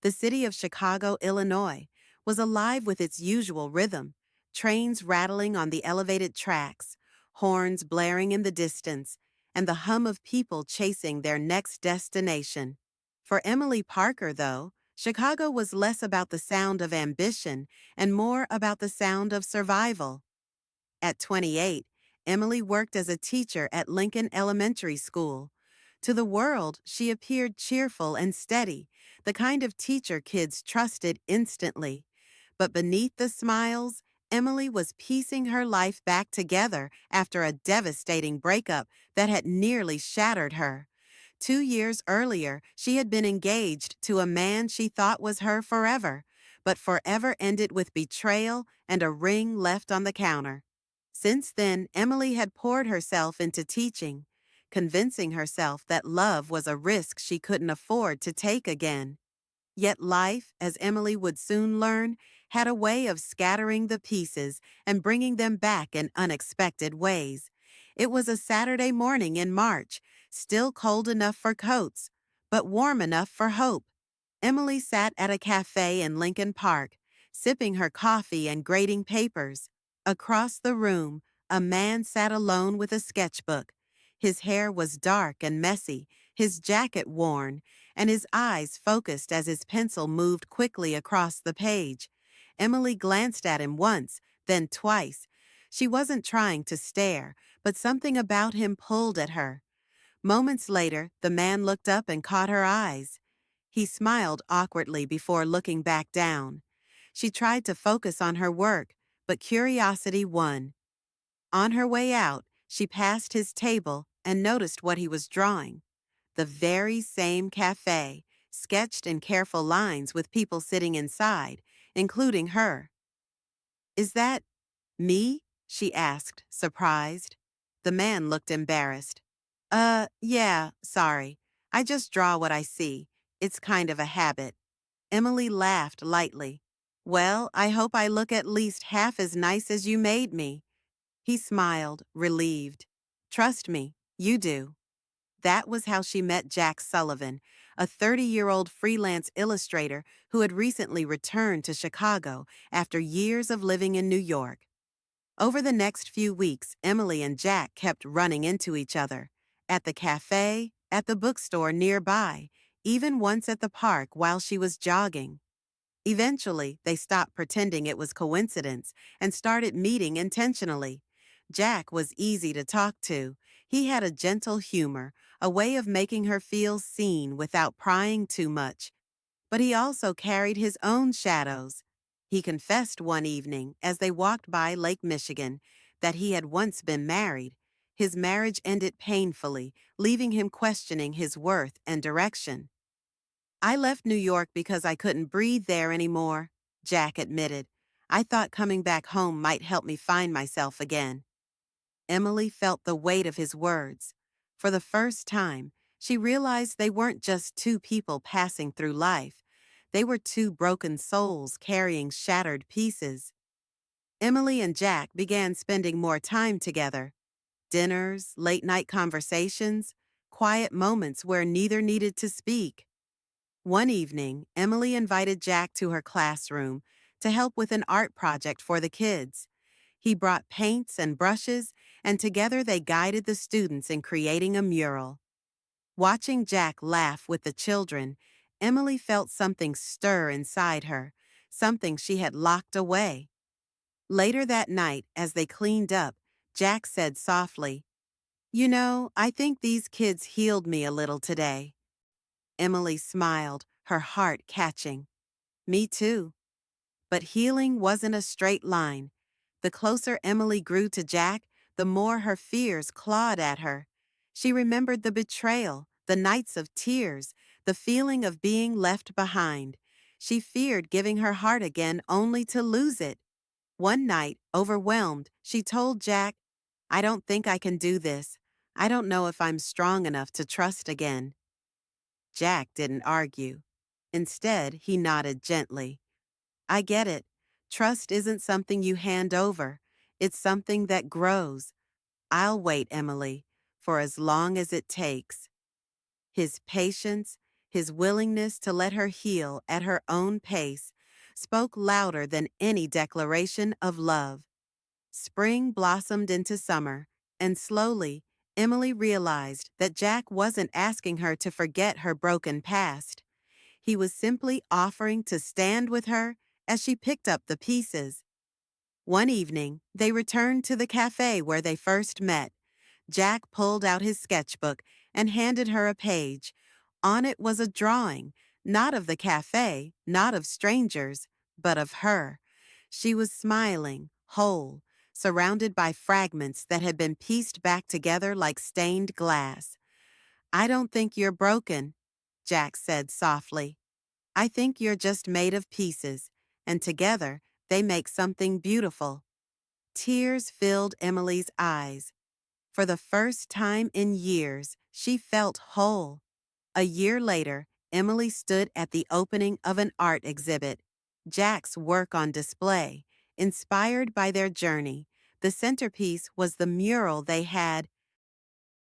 The city of Chicago, Illinois, was alive with its usual rhythm, trains rattling on the elevated tracks, horns blaring in the distance, and the hum of people chasing their next destination. For Emily Parker, though, Chicago was less about the sound of ambition and more about the sound of survival. At 28, Emily worked as a teacher at Lincoln Elementary School. To the world, she appeared cheerful and steady, the kind of teacher kids trusted instantly. But beneath the smiles, Emily was piecing her life back together after a devastating breakup that had nearly shattered her. 2 years earlier, she had been engaged to a man she thought was her forever, but forever ended with betrayal and a ring left on the counter. Since then, Emily had poured herself into teaching, convincing herself that love was a risk she couldn't afford to take again. Yet life, as Emily would soon learn, had a way of scattering the pieces and bringing them back in unexpected ways. It was a Saturday morning in March, still cold enough for coats, but warm enough for hope. Emily sat at a cafe in Lincoln Park, sipping her coffee and grading papers. Across the room, a man sat alone with a sketchbook. His hair was dark and messy, his jacket worn, and his eyes focused as his pencil moved quickly across the page. Emily glanced at him once, then twice. She wasn't trying to stare, but something about him pulled at her. Moments later, the man looked up and caught her eyes. He smiled awkwardly before looking back down. She tried to focus on her work, but curiosity won. On her way out, she passed his table and noticed what he was drawing. The very same cafe, sketched in careful lines with people sitting inside, including her. "Is that me?" she asked, surprised. The man looked embarrassed. Yeah, sorry. I just draw what I see. It's kind of a habit." Emily laughed lightly. "Well, I hope I look at least half as nice as you made me." He smiled, relieved. "Trust me, you do." That was how she met Jack Sullivan, a 30-year-old freelance illustrator who had recently returned to Chicago after years of living in New York. Over the next few weeks, Emily and Jack kept running into each other. At the cafe, at the bookstore nearby, even once at the park while she was jogging. Eventually, they stopped pretending it was coincidence and started meeting intentionally. Jack was easy to talk to. He had a gentle humor, a way of making her feel seen without prying too much. But he also carried his own shadows. He confessed one evening, as they walked by Lake Michigan, that he had once been married. His marriage ended painfully, leaving him questioning his worth and direction. "I left New York because I couldn't breathe there anymore," Jack admitted. "I thought coming back home might help me find myself again." Emily felt the weight of his words. For the first time, she realized they weren't just two people passing through life. They were two broken souls carrying shattered pieces. Emily and Jack began spending more time together. Dinners, late-night conversations, quiet moments where neither needed to speak. One evening, Emily invited Jack to her classroom to help with an art project for the kids. He brought paints and brushes, and together they guided the students in creating a mural. Watching Jack laugh with the children, Emily felt something stir inside her, something she had locked away. Later that night, as they cleaned up, Jack said softly, "You know, I think these kids healed me a little today." Emily smiled, her heart catching. "Me too." But healing wasn't a straight line. The closer Emily grew to Jack, the more her fears clawed at her. She remembered the betrayal, the nights of tears, the feeling of being left behind. She feared giving her heart again only to lose it. One night, overwhelmed, she told Jack, "I don't think I can do this. I don't know if I'm strong enough to trust again." Jack didn't argue. Instead, he nodded gently. "I get it. Trust isn't something you hand over. It's something that grows. I'll wait, Emily, for as long as it takes." His patience, His willingness to let her heal at her own pace spoke louder than any declaration of love. Spring blossomed into summer, and slowly, Emily realized that Jack wasn't asking her to forget her broken past. He was simply offering to stand with her as she picked up the pieces. One evening, they returned to the cafe where they first met. Jack pulled out his sketchbook and handed her a page. On it was a drawing, not of the cafe, not of strangers, but of her. She was smiling, whole, surrounded by fragments that had been pieced back together like stained glass. "I don't think you're broken," Jack said softly. "I think you're just made of pieces, and together they make something beautiful." Tears filled Emily's eyes. For the first time in years, she felt whole. A year later, Emily stood at the opening of an art exhibit. Jack's work on display, inspired by their journey. The centerpiece was the mural they had